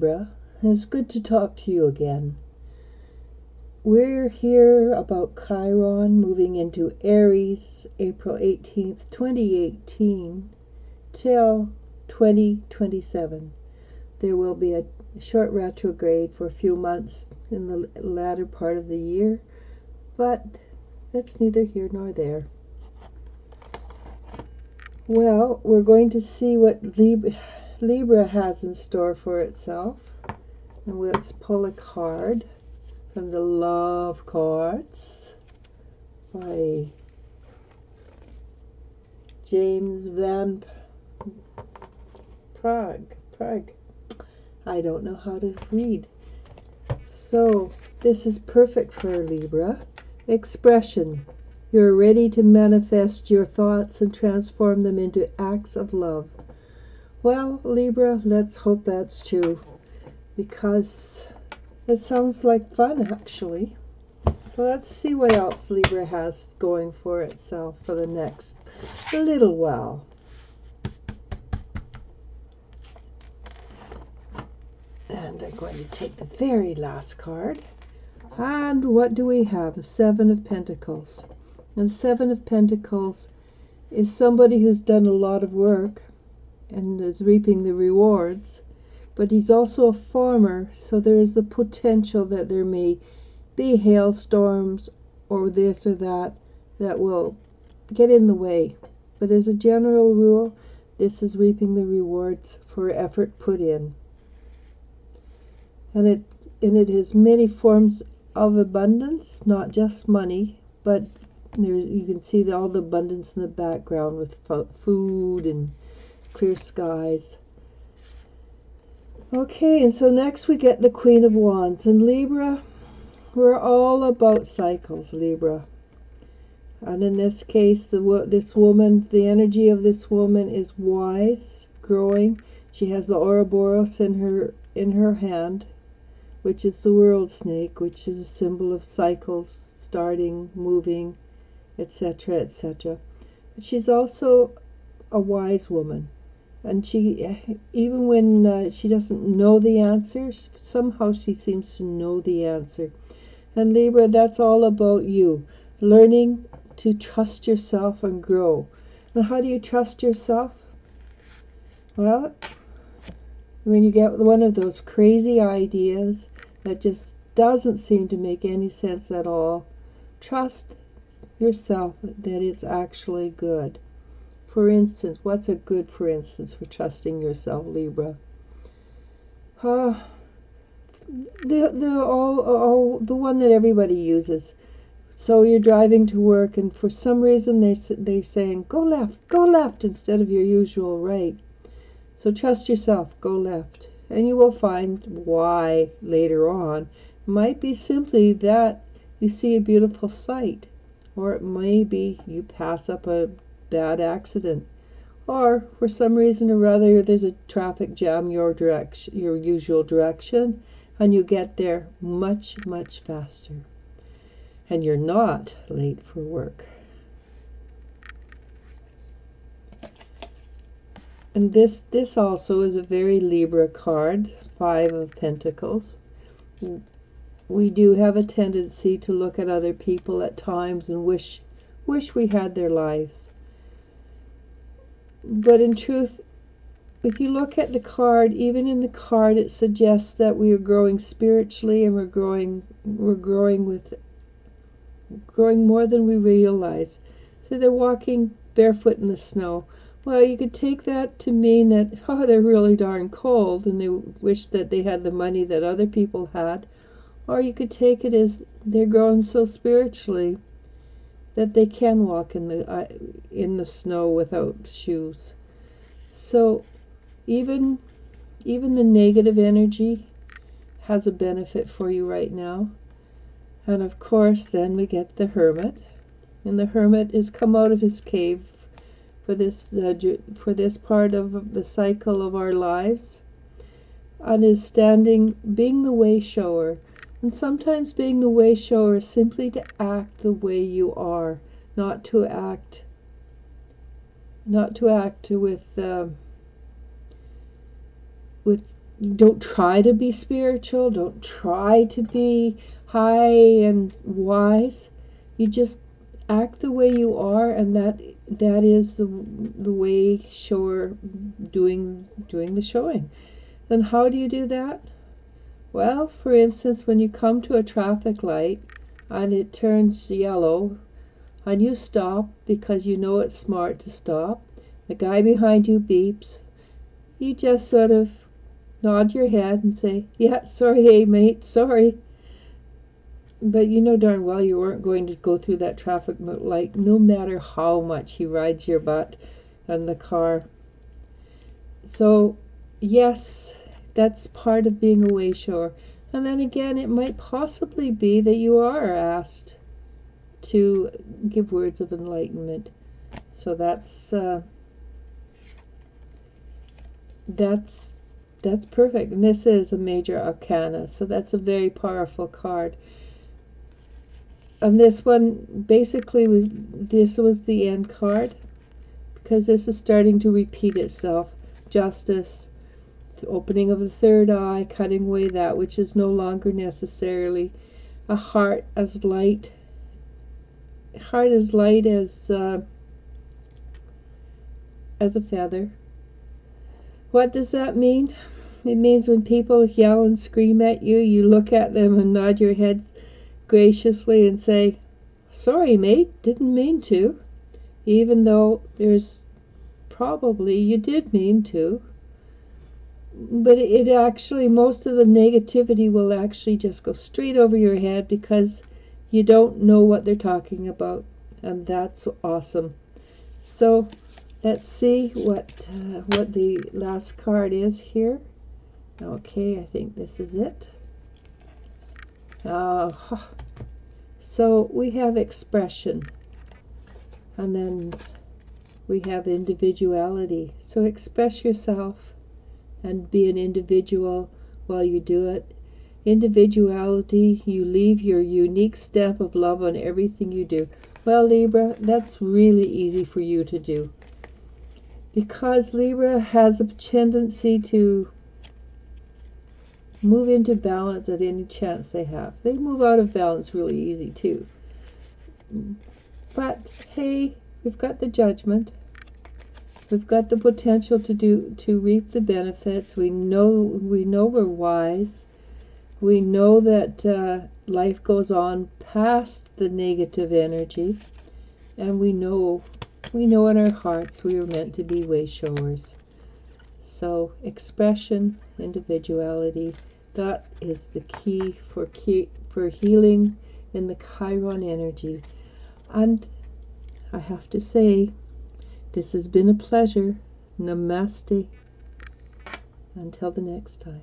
Libra. It's good to talk to you again. We're here about Chiron moving into Aries April 18th, 2018 till 2027. There will be a short retrograde for a few months in the latter part of the year, but that's neither here nor there. Well, we're going to see what Libra has in store for itself. And let's pull a card from the Love Cards by James Van Prague. I don't know how to read. So, this is perfect for Libra. Expression. You're ready to manifest your thoughts and transform them into acts of love. Well, Libra, let's hope that's true, because it sounds like fun, actually. So let's see what else Libra has going for itself for the next little while. And I'm going to take the very last card. And what do we have? A Seven of Pentacles. And the Seven of Pentacles is somebody who's done a lot of work and is reaping the rewards. But he's also a farmer, so there is the potential that there may be hailstorms or this or that will get in the way. But as a general rule, this is reaping the rewards for effort put in. And it has many forms of abundance, not just money, but you can see all the abundance in the background with food and clear skies. Okay, and so next we get the Queen of Wands. And Libra, we're all about cycles, Libra. And in this case, this woman, the energy of this woman is wise, growing. She has the Ouroboros in her hand, which is the world snake, which is a symbol of cycles, starting, moving, etc., etc. But she's also a wise woman. And she, even when she doesn't know the answer, somehow she seems to know the answer. And Libra, that's all about you, learning to trust yourself and grow. And how do you trust yourself? Well, when you get one of those crazy ideas that just doesn't seem to make any sense at all, trust yourself that it's actually good. For instance, what's a good for instance for trusting yourself, Libra? The one that everybody uses. So you're driving to work, and for some reason they're saying go left instead of your usual right. So trust yourself, go left, and you will find why later on. It might be simply that you see a beautiful sight, or it may be you pass up a bad accident, or for some reason or other there's a traffic jam your usual direction, and you get there much faster, and you're not late for work. And this also is a very Libra card, Five of Pentacles. We do have a tendency to look at other people at times and wish we had their lives. But in truth, if you look at the card, even in the card, it suggests that we are growing spiritually, and we're growing more than we realize. So they're walking barefoot in the snow. Well, you could take that to mean that, oh, they're really darn cold and they wish that they had the money that other people had. Or you could take it as they're growing so spiritually that they can walk in the snow without shoes. So even the negative energy has a benefit for you right now. And of course, then we get the Hermit, and the Hermit is come out of his cave for this part of the cycle of our lives, and is standing, being the way shower. And sometimes being the way shower is simply to act the way you are, not to act with don't try to be spiritual. Don't try to be high and wise. You just act the way you are, and that is the way shower doing the showing. Then how do you do that? Well, for instance, when you come to a traffic light and it turns yellow and you stop because you know it's smart to stop, the guy behind you beeps, you just sort of nod your head and say, yeah, sorry, hey mate, sorry. But you know darn well you weren't going to go through that traffic light no matter how much he rides your butt in the car. So yes, that's part of being a way shower. And then again, it might possibly be that you are asked to give words of enlightenment. So that's perfect. And this is a major arcana, so that's a very powerful card. And this one, basically, this was the end card, because this is starting to repeat itself. Justice, the opening of the third eye, cutting away that which is no longer necessarily. A heart as light as a feather. What does that mean? It means when people yell and scream at you, you look at them and nod your head graciously and say, sorry mate, didn't mean to, even though there's probably you did mean to. But it actually, most of the negativity will actually just go straight over your head because you don't know what they're talking about, and that's awesome. So let's see what the last card is here. Okay, I think this is it. So we have expression, and then we have individuality. So express yourself and be an individual while you do it. Individuality, you leave your unique stamp of love on everything you do. Well, Libra, that's really easy for you to do, because Libra has a tendency to move into balance at any chance they have. They move out of balance really easy too. But hey, we've got the judgment. We've got the potential to reap the benefits. We know we're wise. We know that life goes on past the negative energy, and we know in our hearts we were meant to be way showers. So expression, individuality, that is the key for healing in the Chiron energy. And I have to say, this has been a pleasure. Namaste. Until the next time.